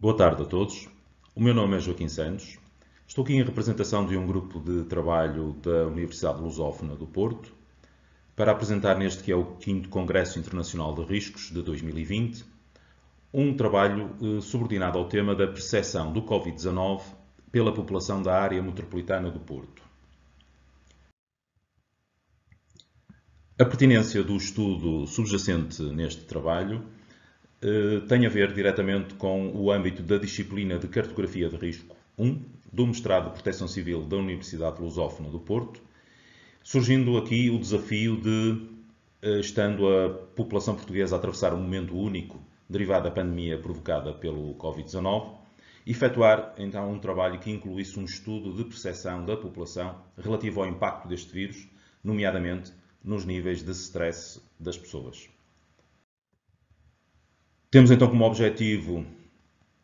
Boa tarde a todos. O meu nome é Joaquim Santos. Estou aqui em representação de um grupo de trabalho da Universidade Lusófona do Porto para apresentar neste que é o 5º Congresso Internacional de Riscos de 2020, um trabalho subordinado ao tema da percepção do Covid-19 pela população da área metropolitana do Porto. A pertinência do estudo subjacente neste trabalho tem a ver diretamente com o âmbito da disciplina de Cartografia de Risco 1, do Mestrado de Proteção Civil da Universidade Lusófona do Porto, surgindo aqui o desafio de, estando a população portuguesa a atravessar um momento único derivado da pandemia provocada pelo Covid-19, efetuar então um trabalho que incluísse um estudo de percepção da população relativo ao impacto deste vírus, nomeadamente nos níveis de stress das pessoas. Temos então como objetivo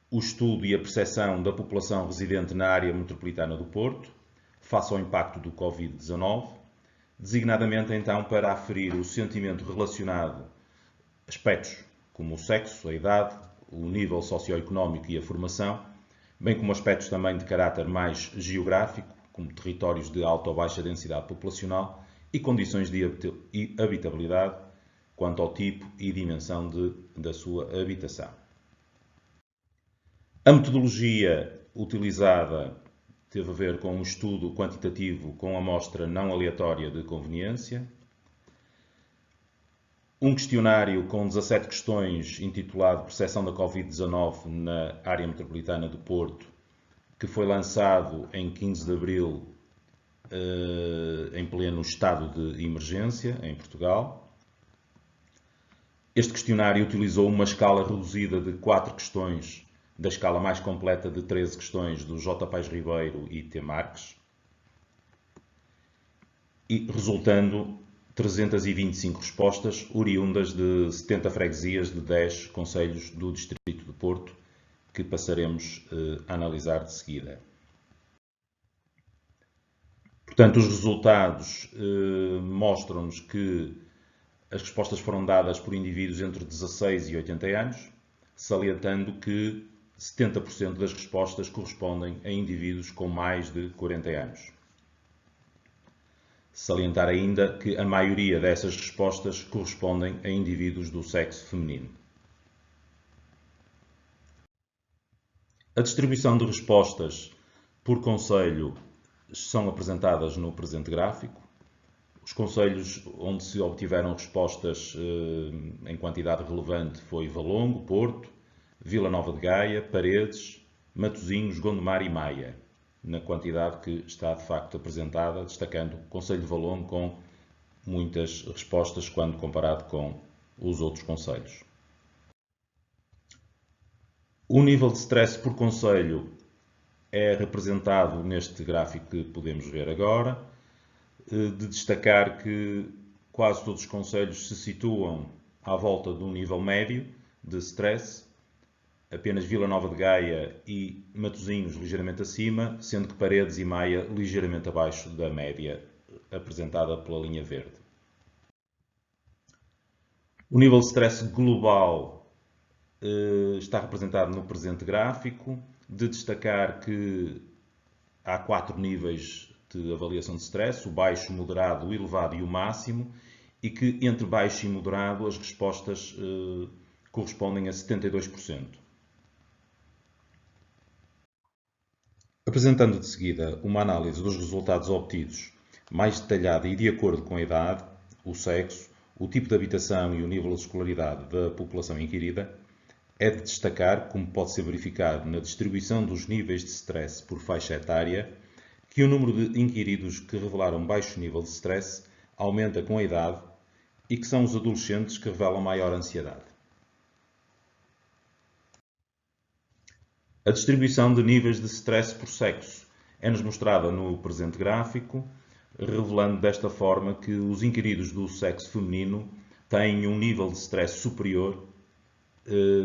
o estudo e a percepção da população residente na área metropolitana do Porto, face ao impacto do Covid-19, designadamente então para aferir o sentimento relacionado a aspectos como o sexo, a idade, o nível socioeconómico e a formação, bem como aspectos também de caráter mais geográfico, como territórios de alta ou baixa densidade populacional e condições de habitabilidade, quanto ao tipo e dimensão da sua habitação. A metodologia utilizada teve a ver com um estudo quantitativo com amostra não aleatória de conveniência, um questionário com 17 questões intitulado Percepção da Covid-19 na área metropolitana do Porto, que foi lançado em 15 de abril em pleno estado de emergência em Portugal. Este questionário utilizou uma escala reduzida de 4 questões, da escala mais completa de 13 questões do J. Paes Ribeiro e T. Marques, e resultando 325 respostas, oriundas de 70 freguesias de 10 concelhos do Distrito de Porto, que passaremos a analisar de seguida. Portanto, os resultados mostram-nos que as respostas foram dadas por indivíduos entre 16 e 80 anos, salientando que 70% das respostas correspondem a indivíduos com mais de 40 anos. Salientar ainda que a maioria dessas respostas correspondem a indivíduos do sexo feminino. A distribuição de respostas por concelho são apresentadas no presente gráfico. Os concelhos onde se obtiveram respostas em quantidade relevante foi Valongo, Porto, Vila Nova de Gaia, Paredes, Matosinhos, Gondomar e Maia, na quantidade que está de facto apresentada, destacando o concelho de Valongo com muitas respostas quando comparado com os outros concelhos. O nível de stress por concelho é representado neste gráfico que podemos ver agora, de destacar que quase todos os concelhos se situam à volta de um nível médio de stress, apenas Vila Nova de Gaia e Matosinhos ligeiramente acima, sendo que Paredes e Maia ligeiramente abaixo da média apresentada pela linha verde. O nível de stress global está representado no presente gráfico, de destacar que há 4 níveis de avaliação de stress, o baixo, o moderado, o elevado e o máximo, e que entre baixo e moderado as respostas correspondem a 72%. Apresentando de seguida uma análise dos resultados obtidos mais detalhada e de acordo com a idade, o sexo, o tipo de habitação e o nível de escolaridade da população inquirida, é de destacar, como pode ser verificado na distribuição dos níveis de stress por faixa etária, que o número de inquiridos que revelaram baixo nível de stress aumenta com a idade e que são os adolescentes que revelam maior ansiedade. A distribuição de níveis de stress por sexo é-nos mostrada no presente gráfico, revelando desta forma que os inquiridos do sexo feminino têm um nível de stress superior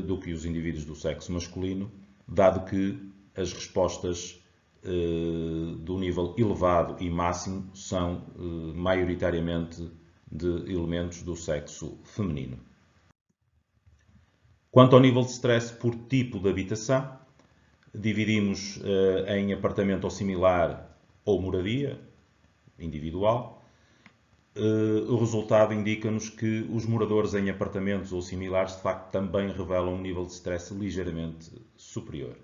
do que os indivíduos do sexo masculino, dado que as respostas do nível elevado e máximo são maioritariamente de elementos do sexo feminino. Quanto ao nível de stress por tipo de habitação, dividimos em apartamento ou similar ou moradia individual. O resultado indica-nos que os moradores em apartamentos ou similares, de facto, também revelam um nível de stress ligeiramente superior.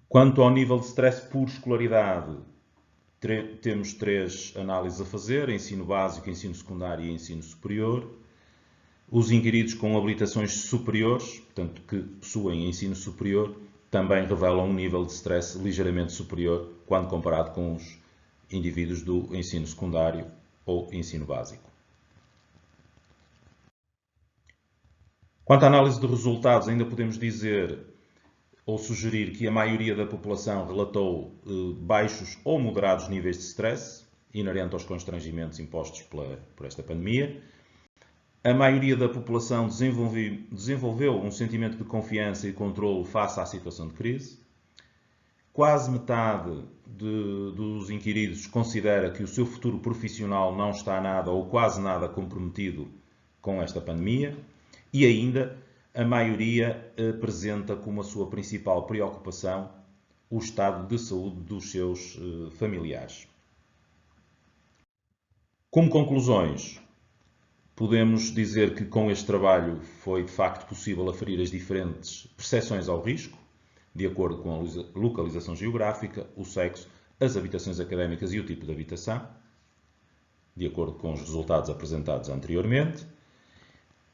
Quanto ao nível de stress por escolaridade, temos 3 análises a fazer: ensino básico, ensino secundário e ensino superior. Os inquiridos com habilitações superiores, portanto, que possuem ensino superior, também revelam um nível de stress ligeiramente superior quando comparado com os indivíduos do ensino secundário ou ensino básico. Quanto à análise de resultados, ainda podemos dizer ou sugerir que a maioria da população relatou baixos ou moderados níveis de stress, inerente aos constrangimentos impostos por esta pandemia. A maioria da população desenvolveu um sentimento de confiança e controle face à situação de crise. Quase metade dos inquiridos considera que o seu futuro profissional não está nada ou quase nada comprometido com esta pandemia. E ainda, a maioria apresenta como a sua principal preocupação o estado de saúde dos seus familiares. Como conclusões, podemos dizer que com este trabalho foi de facto possível aferir as diferentes percepções ao risco, de acordo com a localização geográfica, o sexo, as habitações académicas e o tipo de habitação, de acordo com os resultados apresentados anteriormente.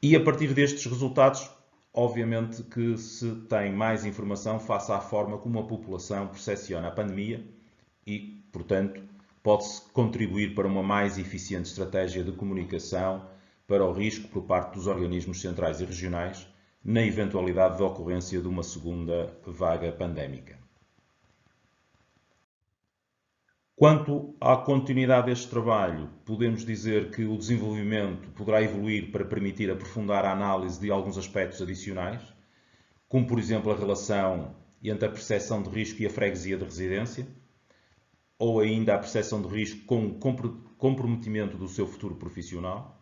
E a partir destes resultados, obviamente que se tem mais informação face à forma como a população percepciona a pandemia e, portanto, pode-se contribuir para uma mais eficiente estratégia de comunicação para o risco por parte dos organismos centrais e regionais na eventualidade da ocorrência de uma segunda vaga pandémica. Quanto à continuidade deste trabalho, podemos dizer que o desenvolvimento poderá evoluir para permitir aprofundar a análise de alguns aspectos adicionais, como, por exemplo, a relação entre a percepção de risco e a freguesia de residência, ou ainda a percepção de risco com o comprometimento do seu futuro profissional.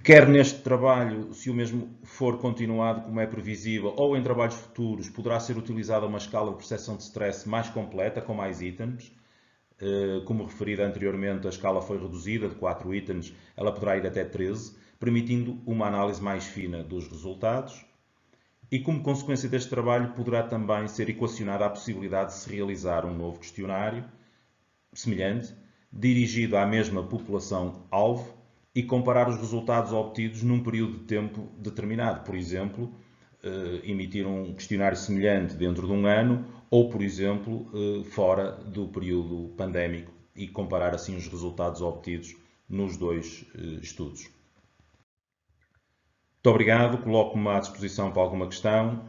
Quer neste trabalho, se o mesmo for continuado como é previsível, ou em trabalhos futuros, poderá ser utilizada uma escala de percepção de stress mais completa, com mais itens. Como referido anteriormente, a escala foi reduzida de 4 itens, ela poderá ir até 13, permitindo uma análise mais fina dos resultados. E como consequência deste trabalho, poderá também ser equacionada a possibilidade de se realizar um novo questionário semelhante, dirigido à mesma população-alvo, e comparar os resultados obtidos num período de tempo determinado. Por exemplo, emitir um questionário semelhante dentro de um ano ou, por exemplo, fora do período pandémico e comparar assim os resultados obtidos nos 2 estudos. Muito obrigado, coloco-me à disposição para alguma questão.